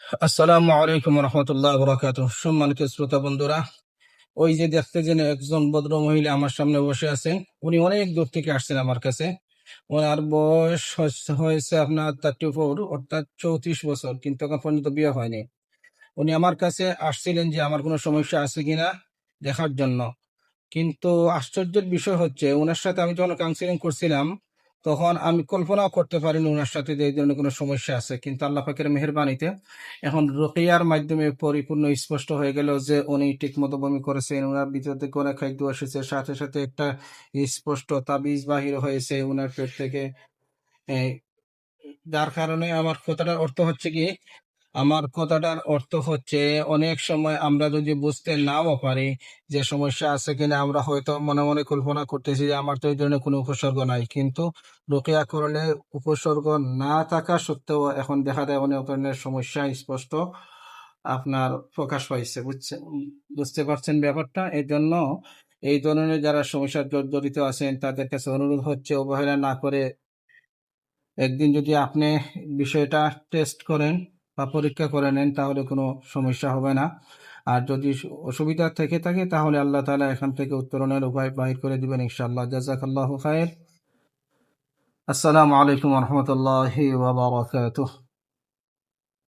আসসালামু আলাইকুম রহমতুল্লাহ বরাকাত। সম্মানিত শ্রোতা বন্ধুরা, ওই যে দেখতে যেন একজন ভদ্র মহিলা আমার সামনে বসে আছেন, উনি অনেক দূর থেকে আসছেন আমার কাছে। ওনার বয়স হয়েছে আপনার 34, অর্থাৎ 34 বছর, কিন্তু এখন পর্যন্ত বিয়ে হয়নি। উনি আমার কাছে আসছিলেন যে আমার কোনো সমস্যা আছে কিনা দেখার জন্য। কিন্তু আশ্চর্যের বিষয় হচ্ছে, ওনার সাথে আমি যখন কাউন্সিলিং করছিলাম, তখন আমি কল্পনাও করতে পারিনি ওনার সাথে যে এই ধরনের কোনো সমস্যা আছে। কিন্তু আল্লাহ পাকের মেহেরবানিতে এখন রুকিয়ার মাধ্যমে পরিপূর্ণ স্পষ্ট হয়ে গেল যে উনি ঠিক মতো বমি করেছেন, ওনার ভিতর থেকে অনেক খাদ্য এসেছে, সাথে সাথে একটা স্পষ্ট তাবিজ বাহির হয়েছে ওনার পেট থেকে। এই, যার কারণে আমার কথাটার অর্থ হচ্ছে অনেক সময় আমরা যদি বুঝতে নাও পারি যে সমস্যা আছে কিনা, আমরা হয়তো মনে মনে কল্পনা করতেছি যে আমার তো এই ধরনের কোনো উপসর্গ নাই, কিন্তু রোকেয়া করলে উপসর্গ না থাকা সত্ত্বেও এখন দেখা যায় অনেক ধরনের সমস্যা স্পষ্ট আপনার প্রকাশ পাইছে। বুঝতে পারছেন ব্যাপারটা? এই জন্য এই ধরনের যারা সমস্যার জর্জরিত আছেন তাদের কাছে অনুরোধ হচ্ছে অবহেলা না করে একদিন যদি আপনি বিষয়টা টেস্ট করেন বা পরীক্ষা করে নেন, তাহলে কোনো সমস্যা হবে না। আর যদি অসুবিধা থেকে থাকে, তাহলে আল্লাহ তাআলা এখান থেকে উত্তরণের উপায় বাহির করে দিবেন ইনশাআল্লাহ। জাযাকাল্লাহু খায়র। আসসালামু আলাইকুম ওয়া রাহমাতুল্লাহি ওয়া বারাকাতুহু।